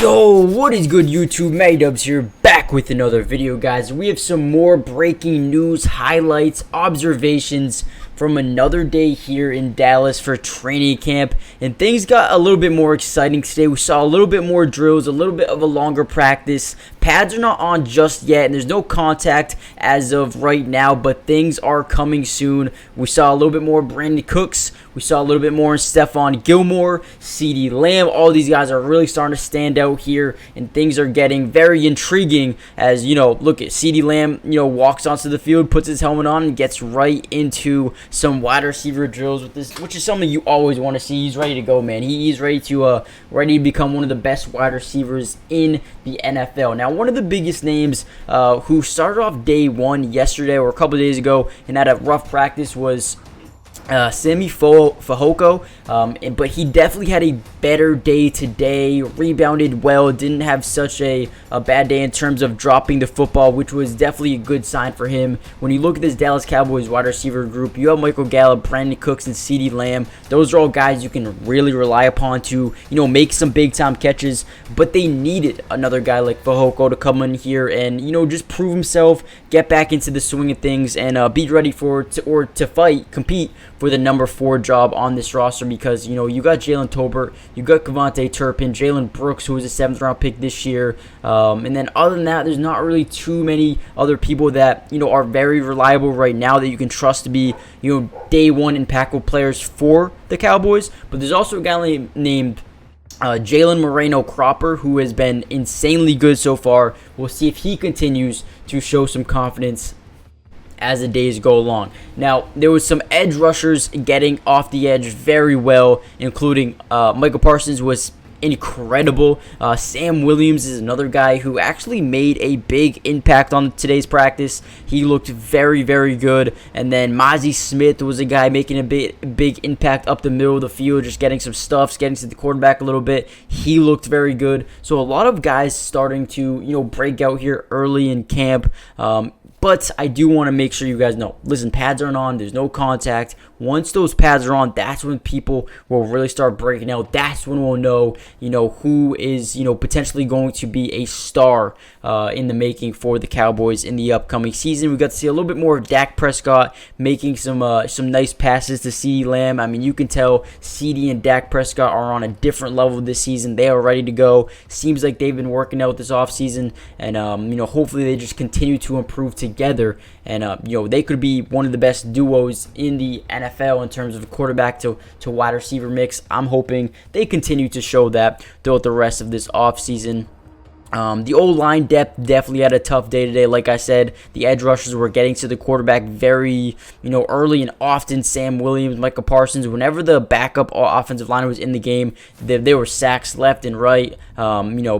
Yo, what is good YouTube? Maydubs here, back with another video, guys. We have some more breaking news, highlights, observations from another day here in Dallas for training camp, and things got a little bit more exciting today. We saw a little bit more drills, a little bit of a longer practice. Pads are not on just yet, and there's no contact as of right now, but things are coming soon. We saw a little bit more Brandon Cooks. We saw a little bit more in Stephon Gilmore, CeeDee Lamb. All these guys are really starting to stand out here, and things are getting very intriguing as, look at CeeDee Lamb, walks onto the field, puts his helmet on, and gets right into some wide receiver drills with this, which is something you always want to see. He's ready to go, man. He's ready to become one of the best wide receivers in the NFL. Now, one of the biggest names who started off day one yesterday or a couple of days ago and had a rough practice was Simi Fehoko, but he definitely had a better day today, rebounded well, didn't have such a bad day in terms of dropping the football, which was definitely a good sign for him. When you look at this Dallas Cowboys wide receiver group, you have Michael Gallup, Brandon Cooks, and CeeDee Lamb. Those are all guys you can really rely upon to, make some big-time catches, but they needed another guy like Fehoko to come in here and, just prove himself, get back into the swing of things, and be ready to compete for the number 4 job on this roster, because you got Jalen Tolbert, you got Kevontae Turpin, Jalen Brooks, who was a 7th round pick this year, and then other than that, there's not really too many other people that are very reliable right now that you can trust to be day one impactful players for the Cowboys. But there's also a guy named Jalen Moreno Cropper, who has been insanely good so far. We'll see if he continues to show some confidence as the days go along. Now, there was some edge rushers getting off the edge very well, including Michael Parsons was incredible. Sam Williams is another guy who actually made a big impact on today's practice. He looked very, very good. And then Mozzie Smith was a guy making a big impact up the middle of the field, just getting some stuffs, getting to the quarterback a little bit. He looked very good. So a lot of guys starting to, break out here early in camp. But I do want to make sure you guys know, listen, pads aren't on. There's no contact. Once those pads are on, that's when people will really start breaking out. That's when we'll know, who is, potentially going to be a star in the making for the Cowboys in the upcoming season. We got to see a little bit more of Dak Prescott making some nice passes to CeeDee Lamb. I mean, you can tell CeeDee and Dak Prescott are on a different level this season. They are ready to go. Seems like they've been working out this offseason, and, hopefully they just continue to improve together, and they could be one of the best duos in the NFL in terms of quarterback to wide receiver mix. I'm hoping they continue to show that throughout the rest of this offseason. The O-line depth definitely had a tough day today. Like I said, the edge rushers were getting to the quarterback very, early and often. Sam Williams, Michael Parsons, whenever the backup offensive line was in the game, there were sacks left and right,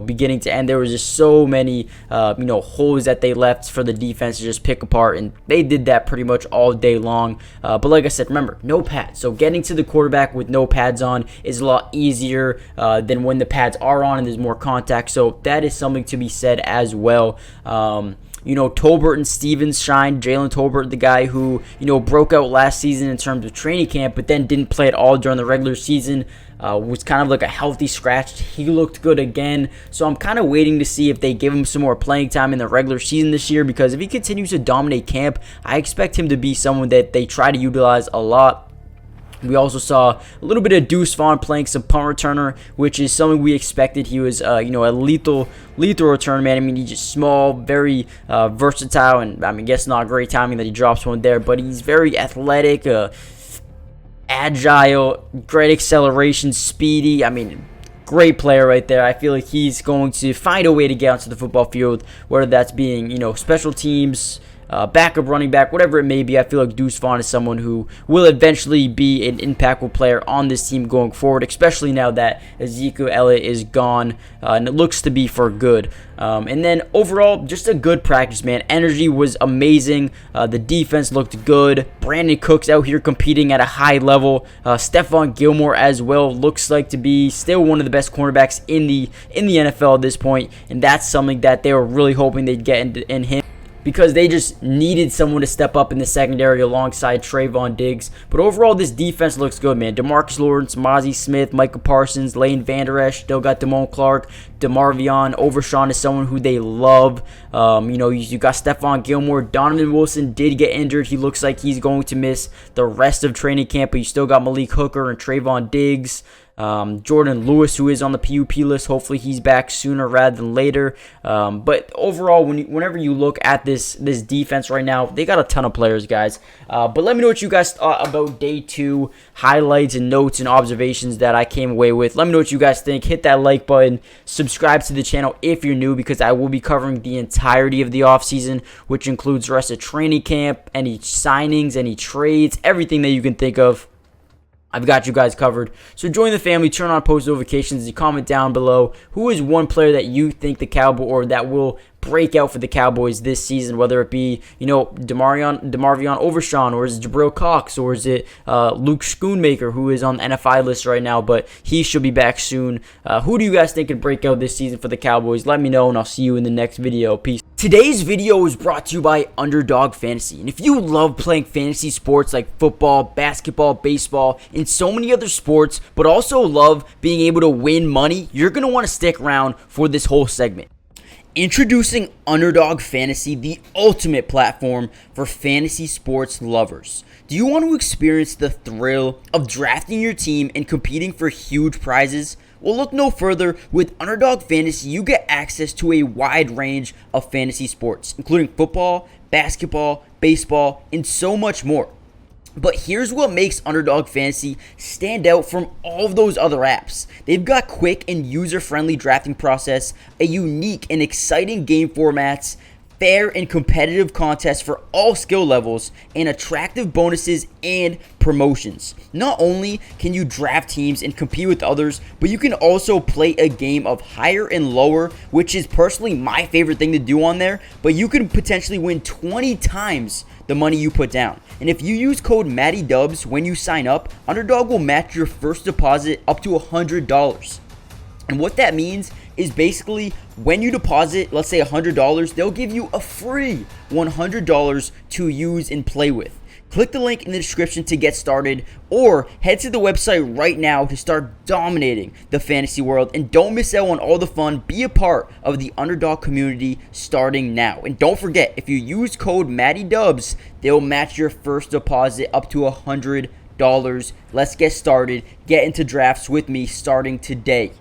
beginning to end. There was just so many, holes that they left for the defense to just pick apart, and they did that pretty much all day long. But like I said, remember, no pads. So getting to the quarterback with no pads on is a lot easier than when the pads are on and there's more contact. So that is something to be said as well. Tolbert and Stevens shined. Jalen Tolbert, the guy who, broke out last season in terms of training camp, but then didn't play at all during the regular season, was kind of like a healthy scratch. He looked good again. So I'm kind of waiting to see if they give him some more playing time in the regular season this year, because if he continues to dominate camp, I expect him to be someone that they try to utilize a lot. We also saw a little bit of Deuce Vaughn playing some punt returner, which is something we expected. He was, a lethal return man. I mean, he's just small, very versatile, and I guess not great timing that he drops one there, but he's very athletic, agile, great acceleration, speedy. Great player right there. I feel like he's going to find a way to get onto the football field, whether that's being, special teams, backup running back, whatever it may be. I feel like Deuce Vaughn is someone who will eventually be an impactful player on this team going forward, especially now that Ezekiel Elliott is gone, and it looks to be for good. And then overall, just a good practice, man. Energy was amazing. The defense looked good. Brandon Cooks out here competing at a high level. Stephon Gilmore as well looks like to be still one of the best cornerbacks in the NFL at this point, and that's something that they were really hoping they'd get in him, because they just needed someone to step up in the secondary alongside Trayvon Diggs. But overall, this defense looks good, man. DeMarcus Lawrence, Mozzie Smith, Micah Parsons, Lane Vander Esch, still got Damone Clark, DeMarvion. Overshawn is someone who they love. You got Stephon Gilmore. Donovan Wilson did get injured. He looks like he's going to miss the rest of training camp, but you still got Malik Hooker and Trayvon Diggs. Jordan Lewis, who is on the PUP list, hopefully he's back sooner rather than later. But overall, whenever you look at this defense right now, they got a ton of players, guys. But let me know what you guys thought about day 2, highlights and notes and observations that I came away with. Let me know what you guys think. Hit that like button. Subscribe to the channel if you're new, because I will be covering the entirety of the offseason, which includes the rest of training camp, any signings, any trades, everything that you can think of. I've got you guys covered. So join the family, turn on post notifications, and comment down below who is one player that you think the Cowboys, or that will break out for the Cowboys this season, whether it be, DeMarvion Overshawn, or is it Jabril Cox, or is it Luke Schoonmaker, who is on the NFI list right now, but he should be back soon. Who do you guys think could break out this season for the Cowboys? Let me know, and I'll see you in the next video. Peace. Today's video is brought to you by Underdog Fantasy, and if you love playing fantasy sports like football, basketball, baseball, and so many other sports, but also love being able to win money, you're going to want to stick around for this whole segment. Introducing Underdog Fantasy, the ultimate platform for fantasy sports lovers. Do you want to experience the thrill of drafting your team and competing for huge prizes? Well, look no further. With Underdog Fantasy, you get access to a wide range of fantasy sports, including football, basketball, baseball, and so much more. But here's what makes Underdog Fantasy stand out from all of those other apps. They've got quick and user-friendly drafting process, a unique and exciting game formats, fair and competitive contests for all skill levels, and attractive bonuses and promotions. Not only can you draft teams and compete with others, but you can also play a game of higher and lower, which is personally my favorite thing to do on there, but you can potentially win 20 times the money you put down. And if you use code MattyDubs when you sign up, Underdog will match your first deposit up to $100. And what that means is basically when you deposit, let's say $100, they'll give you a free $100 to use and play with. Click the link in the description to get started, or head to the website right now to start dominating the fantasy world. And don't miss out on all the fun. Be a part of the Underdog community starting now. And don't forget, if you use code MattyDubs, they'll match your first deposit up to $100. Let's get started. Get into drafts with me starting today.